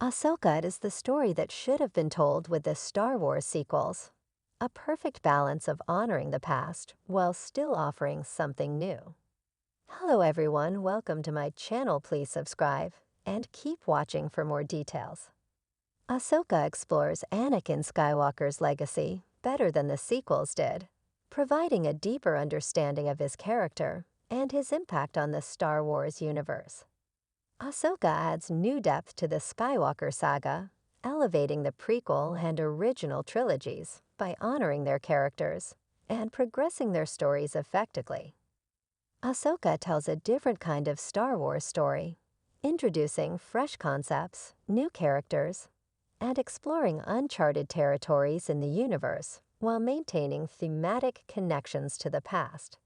Ahsoka is the story that should have been told with the Star Wars sequels. A perfect balance of honoring the past while still offering something new. Hello everyone, welcome to my channel. Please subscribe and keep watching for more details. Ahsoka explores Anakin Skywalker's legacy better than the sequels did, providing a deeper understanding of his character and his impact on the Star Wars universe. Ahsoka adds new depth to the Skywalker saga, elevating the prequel and original trilogies by honoring their characters and progressing their stories effectively. Ahsoka tells a different kind of Star Wars story, introducing fresh concepts, new characters, and exploring uncharted territories in the universe while maintaining thematic connections to the past.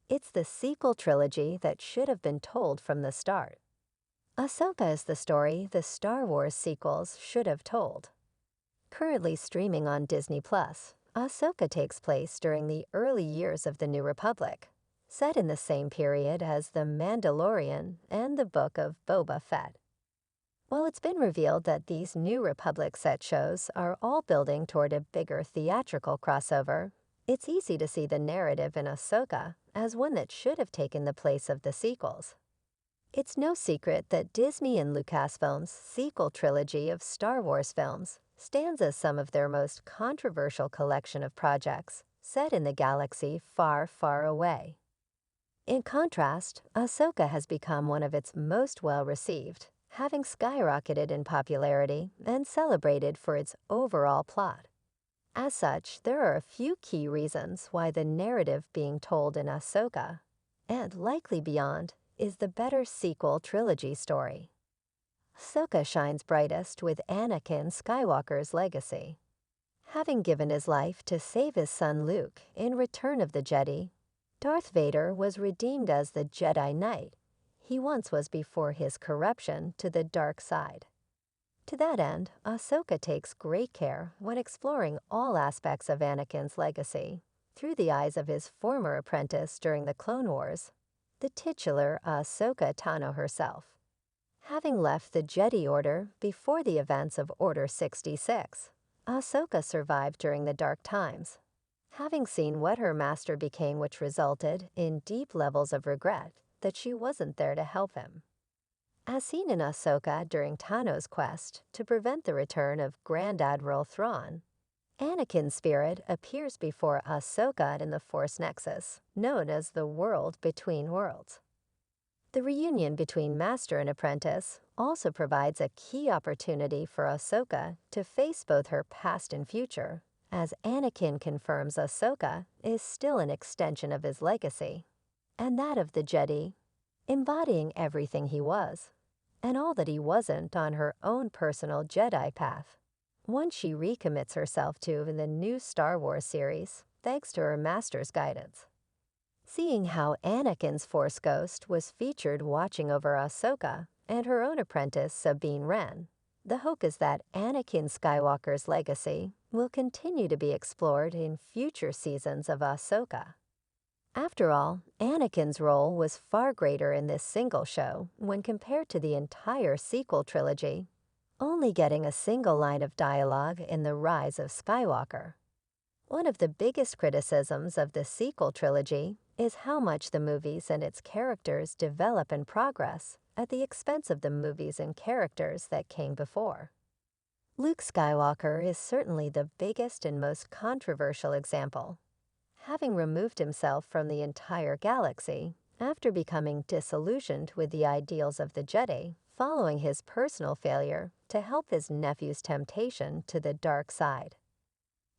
It's the sequel trilogy that should have been told from the start. Ahsoka is the story the Star Wars sequels should have told. Currently streaming on Disney+, Ahsoka takes place during the early years of the New Republic, set in the same period as The Mandalorian and the Book of Boba Fett. While it's been revealed that these New Republic set shows are all building toward a bigger theatrical crossover, it's easy to see the narrative in Ahsoka as one that should have taken the place of the sequels. It's no secret that Disney and Lucasfilm's sequel trilogy of Star Wars films stands as some of their most controversial collection of projects set in the galaxy far, far away. In contrast, Ahsoka has become one of its most well-received, having skyrocketed in popularity and celebrated for its overall plot. As such, there are a few key reasons why the narrative being told in Ahsoka, and likely beyond, is the better sequel trilogy story. Ahsoka shines brightest with Anakin Skywalker's legacy. Having given his life to save his son Luke in Return of the Jedi, Darth Vader was redeemed as the Jedi Knight he once was before his corruption to the dark side. To that end, Ahsoka takes great care when exploring all aspects of Anakin's legacy through the eyes of his former apprentice during the Clone Wars, the titular Ahsoka Tano herself. Having left the Jedi Order before the events of Order 66, Ahsoka survived during the Dark Times, having seen what her master became, which resulted in deep levels of regret that she wasn't there to help him. As seen in Ahsoka during Tano's quest to prevent the return of Grand Admiral Thrawn, Anakin's spirit appears before Ahsoka in the Force Nexus, known as the World Between Worlds. The reunion between master and apprentice also provides a key opportunity for Ahsoka to face both her past and future, as Anakin confirms Ahsoka is still an extension of his legacy, and that of the Jedi, embodying everything he was, and all that he wasn't on her own personal Jedi path, one she recommits herself to in the new Star Wars series, thanks to her master's guidance. Seeing how Anakin's Force Ghost was featured watching over Ahsoka and her own apprentice Sabine Wren, the hope is that Anakin Skywalker's legacy will continue to be explored in future seasons of Ahsoka. After all, Anakin's role was far greater in this single show when compared to the entire sequel trilogy, only getting a single line of dialogue in The Rise of Skywalker. One of the biggest criticisms of the sequel trilogy is how much the movies and its characters develop and progress at the expense of the movies and characters that came before. Luke Skywalker is certainly the biggest and most controversial example. Having removed himself from the entire galaxy after becoming disillusioned with the ideals of the Jedi following his personal failure to help his nephew's temptation to the dark side.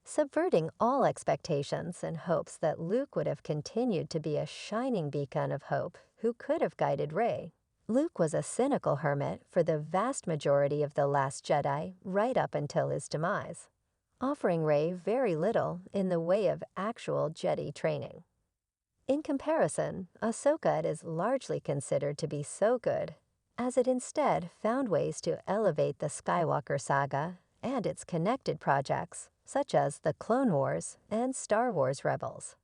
Subverting all expectations and hopes that Luke would have continued to be a shining beacon of hope who could have guided Rey, Luke was a cynical hermit for the vast majority of The Last Jedi right up until his demise, offering Rey very little in the way of actual Jedi training. In comparison, Ahsoka is largely considered to be so good, as it instead found ways to elevate the Skywalker saga and its connected projects, such as the Clone Wars and Star Wars Rebels.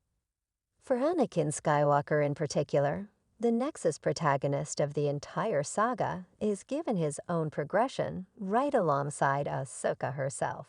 For Anakin Skywalker in particular, The Nexus protagonist of the entire saga is given his own progression right alongside Ahsoka herself.